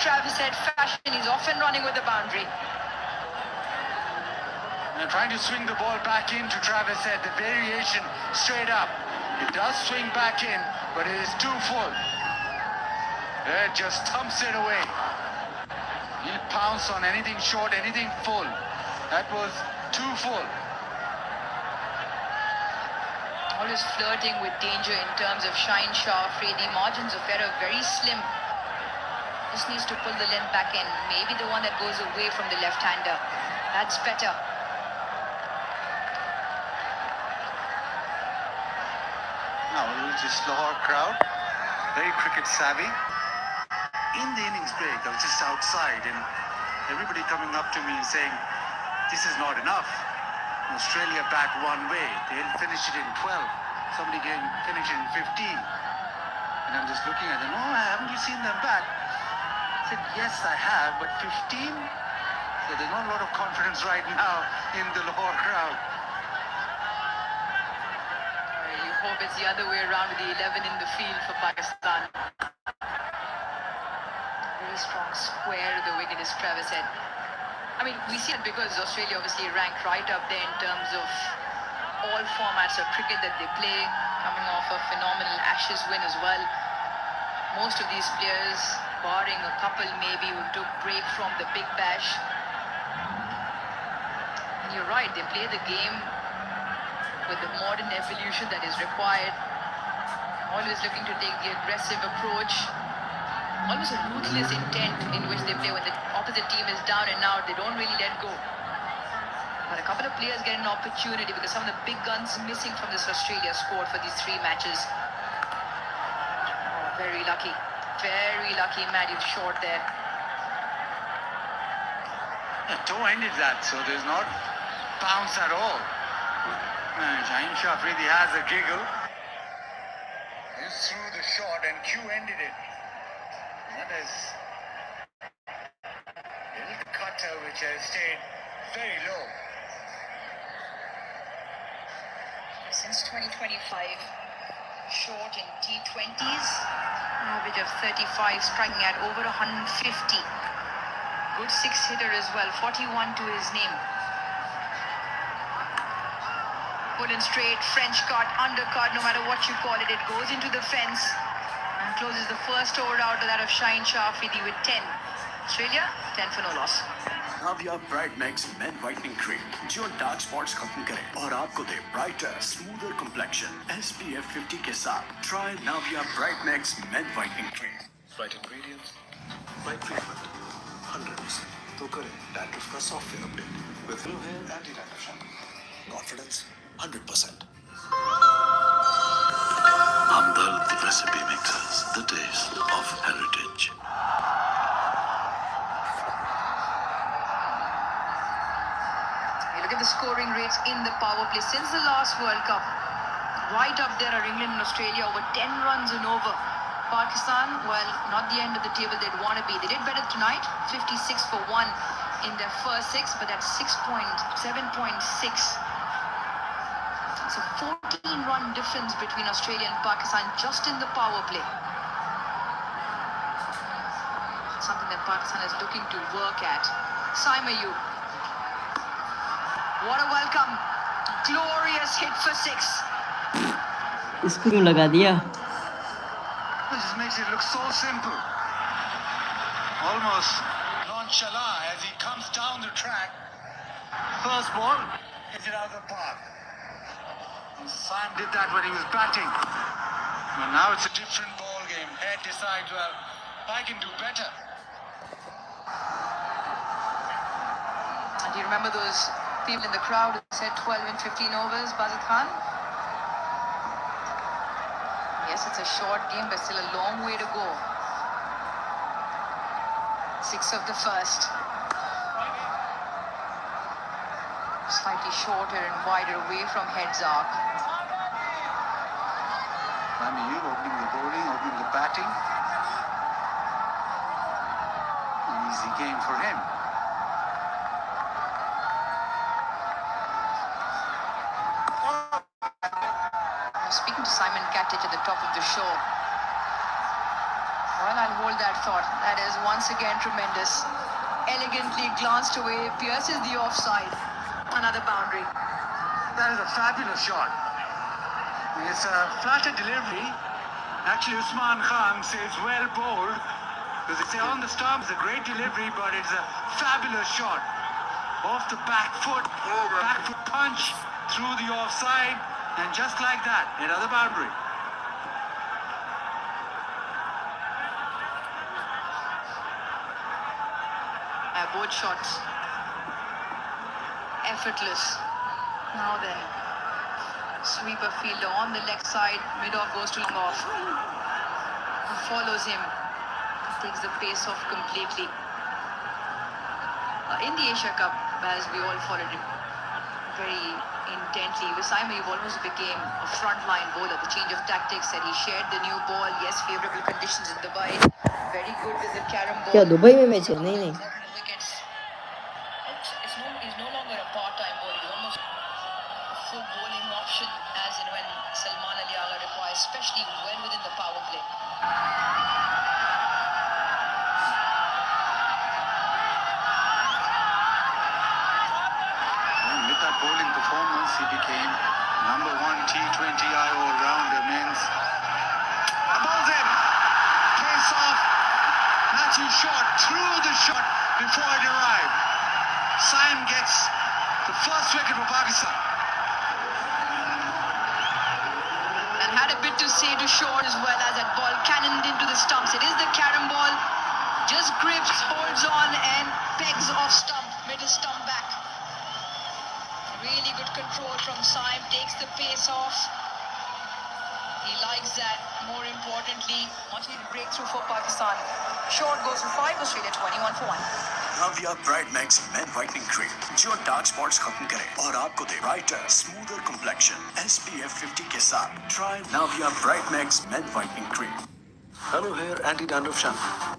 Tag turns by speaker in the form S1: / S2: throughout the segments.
S1: Travis said fashion, he's off and running with the boundary.
S2: And trying to swing the ball back into Travis said the variation straight up. It does swing back in, but it is too full. It just thumps it away. He'll pounce on anything short, anything full. That was too full.
S1: Always flirting with danger in terms of Shaheen Shah. The margins of error very slim. Just needs to pull the length back in. Maybe the one that goes away from the left-hander. That's better.
S2: Now, this Lahore crowd, very cricket savvy. In the innings break, I was just outside and everybody coming up to me and saying, this is not enough. Australia back one way. They'll finish it in 12. Somebody can finish it in 15. And I'm just looking at them, oh, haven't you seen them back? I said, yes, I have, but 15? So there's not a lot of confidence right now in the Lahore crowd.
S1: You hope it's the other way around with the 11 in the field for Pakistan. Very strong square to the wicket, as Travis said. I mean, we see it because Australia obviously ranked right up there in terms of all formats of cricket that they play, coming off a phenomenal Ashes win as well. Most of these players, barring a couple maybe, who took break from the Big Bash. And you're right, they play the game with the modern evolution that is required. Always looking to take the aggressive approach. Almost a ruthless intent in which they play. When the opposite team is down and out, they don't really let go. But a couple of players get an opportunity because some of the big guns missing from this Australia squad for these 3 matches. Oh, very lucky. Very lucky Matthew short there.
S2: The toe ended that, so there's not bounce at all. Shaheen Shah really has a giggle. He threw the shot and Q ended it. That is a little cutter which has stayed very low.
S1: Since 2025, short in T20s, average of 35, striking at over 150. Good 6-hitter as well, 41 to his name. Pull in straight, French cut, undercut, no matter what you call it, it goes into the fence. And closes the first over out of that of Shaheen Shah with 10. Australia, 10 for no loss.
S3: Navya Bright Max Men Whitening Cream जो dark spots खत्म करे और आपको दे brighter smoother complexion SPF 50 के साथ try Navya Bright Max Men Whitening Cream. Right ingredients, right treatment, 100%. तो करें dandruff का software update with Hello Hair Anti-Dandruff Shampoo. Confidence 100%. Hamdard Recipe Mixers, the taste of heritage.
S1: Look at the scoring rates in the power play since the last World Cup. Right up there are England and Australia, over 10 runs and over. Pakistan, well, not the end of the table they'd want to be. They did better tonight, 56 for 1 in their first 6, but that's 7.6. It's a 14-run difference between Australia and Pakistan just in the power play. Something that Pakistan is looking to work at. Saima Ayub. What a welcome. Glorious hit for 6.
S4: इसको क्यों लगा दिया?
S2: This just makes it look so simple. Almost nonchalant as he comes down the track. First ball, hits it out of the park. Sam did that when he was batting. But now it's a different ball game. Head decides, well, I can do better.
S1: And do you remember those people in the crowd who said 12 and 15 overs, Bazid Khan? Yes, it's a short game, but still a long way to go. 6 of the first. Slightly shorter and wider away from heads arc.
S2: Rami, you opening the bowling, opening the batting. An easy game for him.
S1: Speaking to Simon Katich at the top of the show, Well, I'll hold that thought. That is once again tremendous. Elegantly glanced away, pierces the offside. Another boundary.
S2: That is a fabulous shot. It's a flatter delivery. Actually, Usman Khan says well bowled. Because they say on the stump, it's a great delivery, but it's a fabulous shot. Off the back foot punch through the offside, and just like that, another boundary.
S1: Both shots effortless. Now then, sweeper fielder on the leg side, mid-off goes to long off. Follows him, takes the pace off completely. In the Asia Cup, as we all followed him very intently, Wasim Ayub almost became a frontline bowler. The change of tactics that he shared the new ball. Yes, favourable conditions in Dubai. Very good with the carom ball.
S4: क्या Dubai में match है? नहीं नहीं
S1: Wickets. He's no longer a part-time bowler. He's almost a full bowling option as and when Salman Ali Agha requires, especially well within the power play.
S2: And with that bowling performance, he became number one T20I all-rounder men's. Bowls him. Pace off. Matthew shot through the shot before it arrived. Saim gets the first wicket for Pakistan.
S1: And had a bit to say to shore as well as that ball cannoned into the stumps. It is the carom ball. Just grips, holds on and pegs off stump, middle stump back. Really good control from Saim, takes the pace off. He likes that. More importantly, much needed breakthrough for Pakistan. Short goes for 5, Australia 21 for 1.
S3: Navia Bright Max Men Whitening Cream जो dark spots खत्म करे और आपको दे brighter smoother complexion SPF 50 के साथ try Navia Bright Max Men Whitening Cream. Hello Hair Anti-Dandruff Shampoo.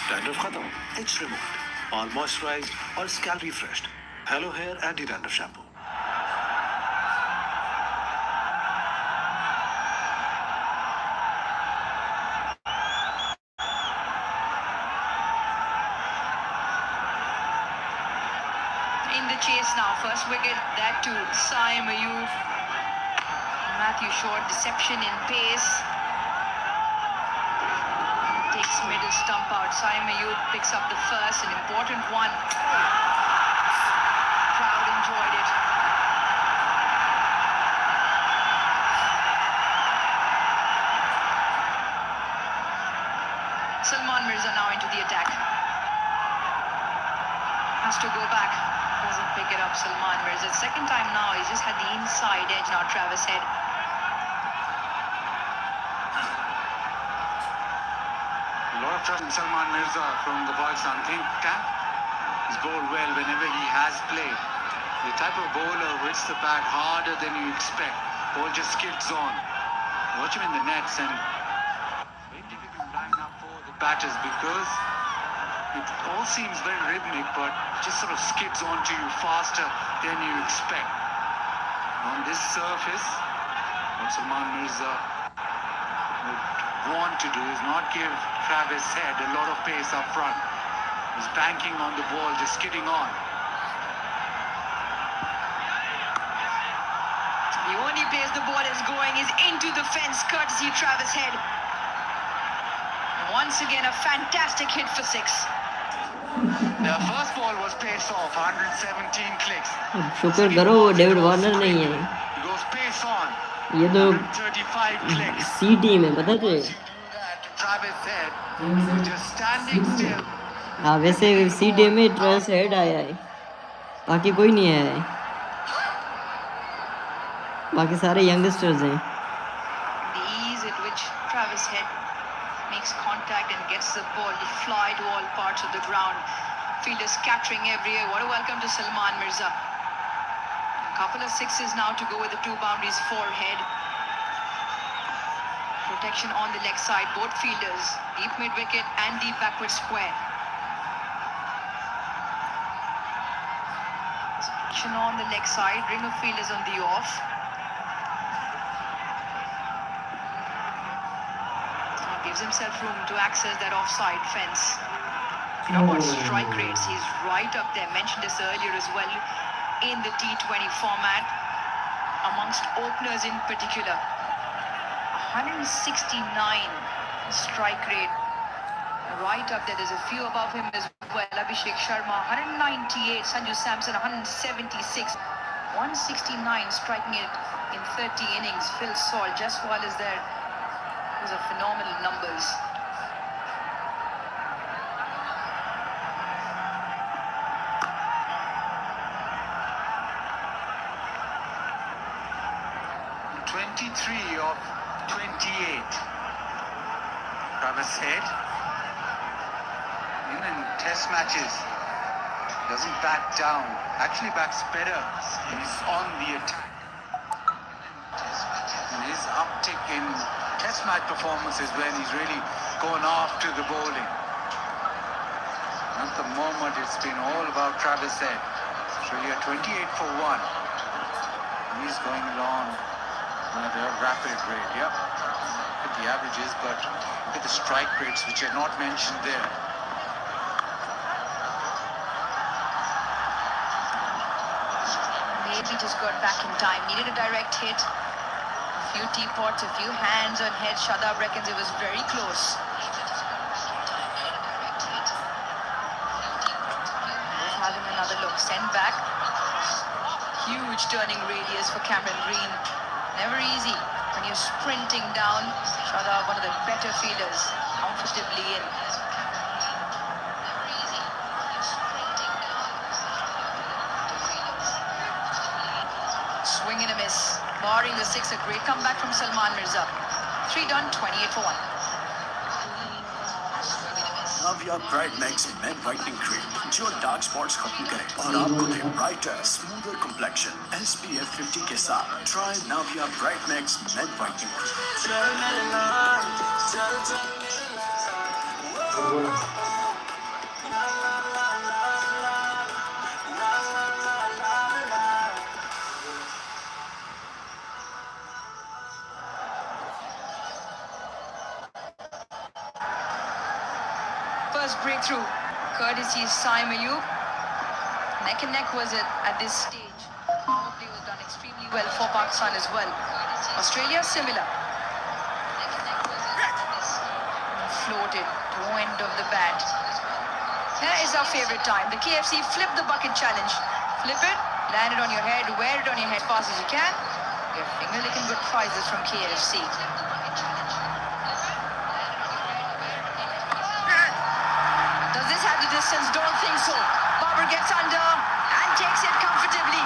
S5: Dandruff खत्म, itch removed, all moisturized और scalp refreshed. Hello Hair Anti-Dandruff Shampoo.
S1: In the chase now, first wicket, that to Saim Ayub. Matthew Short, deception in pace. Takes middle stump out. Saim Ayub picks up the first, an important one. Crowd enjoyed it. Salman Mirza now into the attack. Has to go back. Doesn't pick it up, Salman Mirza. Second time now, he's just had the inside edge now, Travis Head.
S2: A lot of trust in Salman Mirza from the Pakistan team. He's bowled well whenever he has played. The type of bowler who hits the bat harder than you expect. Ball just skids on. Watch him in the nets and very difficult to line up for the batters because it all seems very rhythmic, but it just sort of skids onto you faster than you expect. On this surface, what Salman Mirza would want to do is not give Travis Head a lot of pace up front. He's banking on the ball, just skidding on.
S1: The only place the ball is going is into the fence, courtesy Travis Head. Once again, a fantastic hit for 6.
S2: The first ball was pace off, 117 clicks.
S4: अब शुक्र करो वो David Warner नहीं है,
S2: He goes pace on,
S4: ये तो
S2: 135 clicks.
S4: सी team है पता है।
S2: Travis Head just standing still.
S4: हाँ वैसे सी टीम में ट्रेविस हेड आया है, बाकी कोई नहीं आया है, बाकी सारे यंगस्टर्स हैं।
S1: The ease at which Travis Head makes contact and gets the ball to fly to all parts of the ground. Fielders scattering everywhere. What a welcome to Salman Mirza. A couple of sixes now to go with the 2 boundaries for Head. Protection on the leg side, both fielders, deep mid wicket and deep backward square. Protection on the leg side, ring of fielders on the off. Gives himself room to access that offside fence. You know what strike rates, he's right up there. Mentioned this earlier as well in the T20 format, amongst openers in particular. 169 strike rate, right up there. There's a few above him as well. Abhishek Sharma 198, Sanju Samson 176, 169 striking it in 30 innings. Phil Saul just while is there. Those are phenomenal numbers.
S2: Of 28. Travis Head in test matches doesn't back down, actually backs better. He's on the attack. And his uptick in test match performance is when he's really going after the bowling. At the moment it's been all about Travis Head. Australia 28 for 1. He's going along at a rapid rate, yep. Look at the averages, but look at the strike rates, which are not mentioned there.
S1: Maybe just got back in time. Needed a direct hit. A few teapots, a few hands on head. Shadab reckons it was very close. Just having another look. Send back. Huge turning radius for Cameron Green. Never easy when you're sprinting down. Shadab, one of the better fielders, comfortably in. Swing and a miss, barring the 6. A great comeback from Salman Mirza. 3 done, 28 for 1.
S3: Navya Bright Max Men Whitening Cream जो dark spots खत्म करे और आपको दे brighter smoother complexion SPF 50 के साथ try Navya Bright Max Men Whitening
S1: First breakthrough, courtesy Saim Ayub. Neck and neck was it at this stage. Power play was done extremely well for Pakistan as well. Australia similar. Floated to end of the bat. Here is our favorite time. The KFC flip the bucket challenge. Flip it, land it on your head, wear it on your head fast as you can. Get finger-licking good prizes from KFC. Does this have the distance? Don't think so. Babar gets under and takes it comfortably.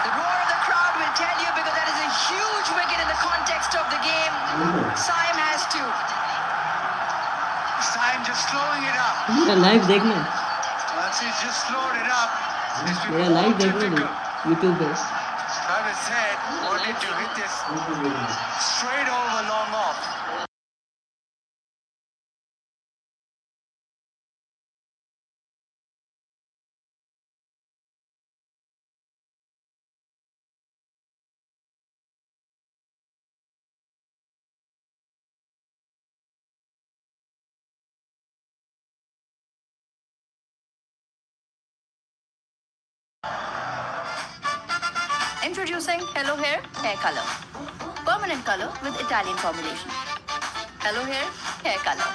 S1: The roar of the crowd will tell you because that is a huge wicket in the context of the game. Saim has to.
S2: Saim just slowing it up.
S4: मेरा live देखना,
S2: Once he's just slowed it up, it's been
S4: मेरा
S2: more
S4: live देखना
S2: difficult.
S4: YouTube पे।
S2: Travis Head wanted to hit this straight over long off.
S6: Introducing Hello Hair Hair Color. Permanent color with Italian formulation. Hello Hair Hair Color.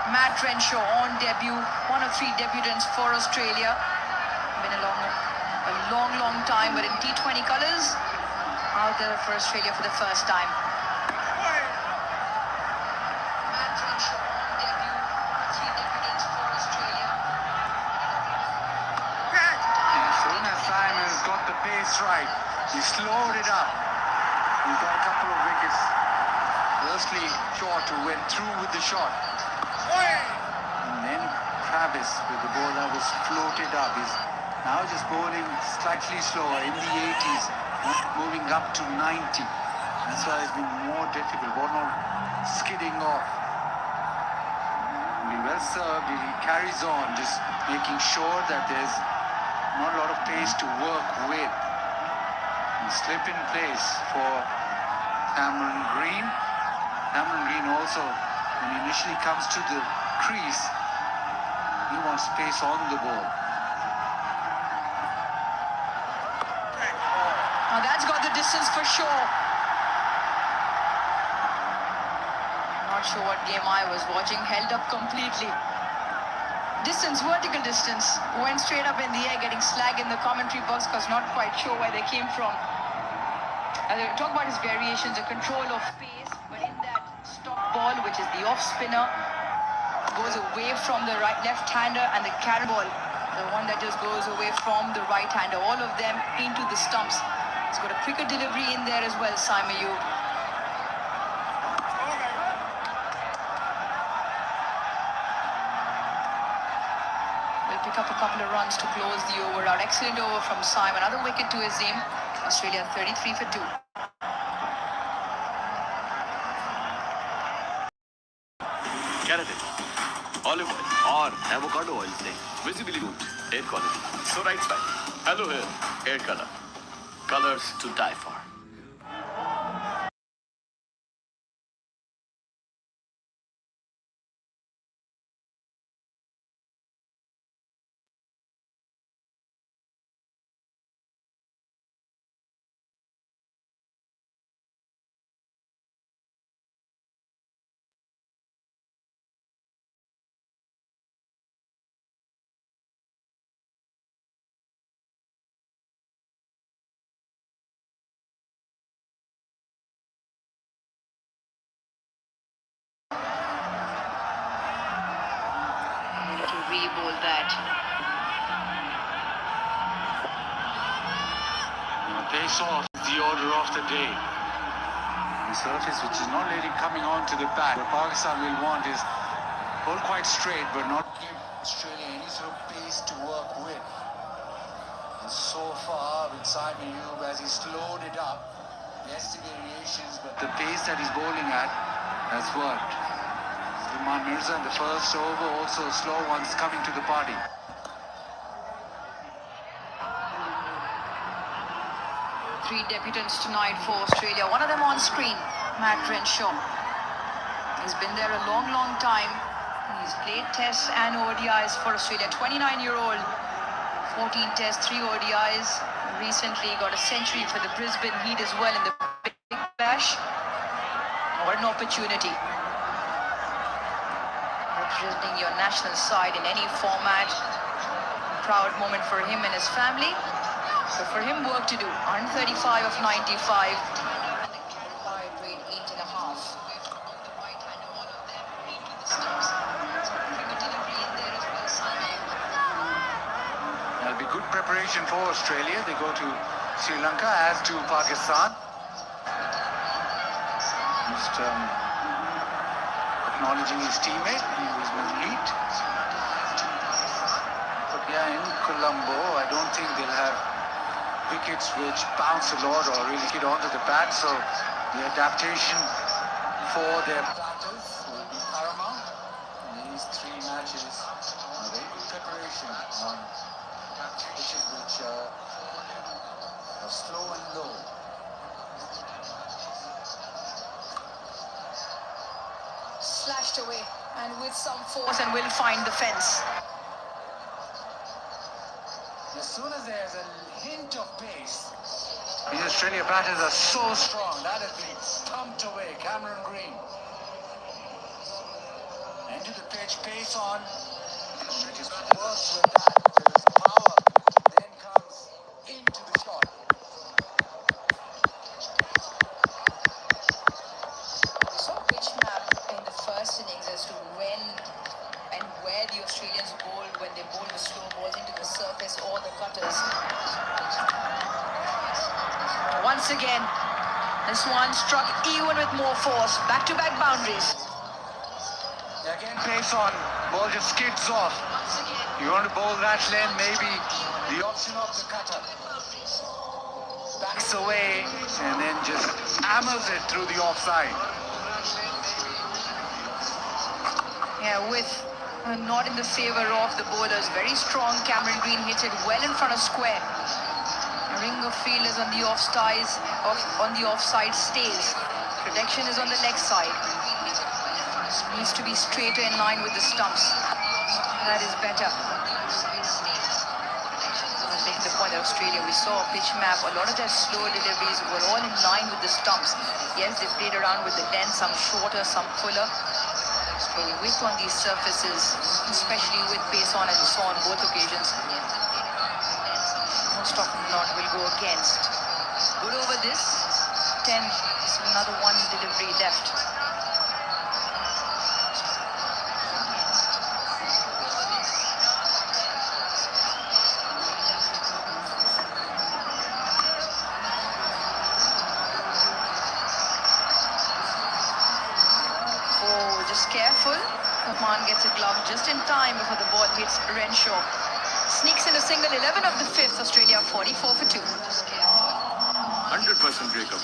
S1: Matt Renshaw on debut, one of three debutants for Australia. Been a long time, but in T20 colours, out there for Australia for the first time. Matt Renshaw on debut, one of three debutants for Australia.
S2: As soon as Simon's got the pace right, he slowed it up. He got a couple of wickets. Firstly, Short, who went through with the shot. And then Travis with the ball that was floated up. He's now just bowling slightly slower in the 80s, moving up to 90. That's why it's been more difficult. Ball not skidding off. Really well served. He carries on, just making sure that there's not a lot of pace to work with. And slip in place for Cameron Green. Cameron Green also, when he initially comes to the crease, he wants space on the ball.
S1: Now that's got the distance for sure. Not sure what game I was watching, held up completely. Distance, vertical distance, went straight up in the air, getting slag in the commentary box because not quite sure where they came from. Talk about his variations, the control of pace, but in that stop ball, which is the off spinner, goes away from the left-hander, and the carry ball, the one that just goes away from the right-hander, all of them into the stumps. He's got a quicker delivery in there as well, Simon Yu. Will pick up a couple of runs to close the over out. Excellent over from Simon. Another wicket to his name. Australia 33 for 2.
S3: Keratin, olive oil or avocado oil से visibly good air quality. So right side, hello hair, hair color, colors to die for.
S1: To re-bowl that.
S2: Pace off is the order of the day. The surface which is not really coming onto the bat. What Pakistan will want is hold quite straight but not give Australia any sort of pace to work with. And so far with Simon Yu, as he slowed it up, yes, the variations, but the pace that he's bowling at has worked. Imran Mirza in the first over, also slow ones coming to the party.
S1: Three debutants tonight for Australia. One of them on screen, Matt Renshaw. He's been there a long time. He's played tests and ODIs for Australia. 29-year-old, 14 tests, 3 ODIs. Recently got a century for the Brisbane Heat as well in the Big Bash. What an opportunity. Representing your national side in any format. Proud moment for him and his family. So for him, work to do. 135 of 95. And the wide rate 8.5.
S2: That'll be good preparation for Australia. They go to Sri Lanka, as to Pakistan. Just acknowledging his teammate. He was with Heat. But yeah, in Colombo, I don't think they'll have wickets which bounce a lot or really get onto the bat. So the adaptation for their batters will be paramount. And these 3 matches are very good preparation on pitches which are slow and low.
S1: Slashed away and with some force and will find the fence.
S2: As soon as there's a hint of pace, The Australia batters are so strong. That has been stumped away. Cameron Green. Into the pitch, pace on. Just works with that. There's power. Then comes into the shot.
S1: We saw a pitch map in the first innings as to when and where the Australians bowled when they bowled the slow balls into the surface or the cutters. Once again, this one struck even with more force. Back-to-back boundaries.
S2: Again, pace on. Ball just skids off. You want to bowl that length, maybe the option of the cutter. Backs away and then just hammers it through the offside.
S1: Yeah, with not in the favour of the bowlers. Very strong. Cameron Green hits it well in front of square. A ring of fielders on the offside stays. Protection is on the leg side. Needs to be straighter in line with the stumps. That is better. I'm making the point that Australia, we saw a pitch map. A lot of their slow deliveries were all in line with the stumps. Yes, they played around with the length, some shorter, some fuller. But width on these surfaces, especially with pace on, as you saw on both occasions, most often not will go against. Good over this. 10. So another one delivery left. Oh, just careful. Oman gets a glove just in time before the ball hits Renshaw. Sneaks in a single, 11 of the 5th. Australia 44 for 2.
S3: 100% breakup.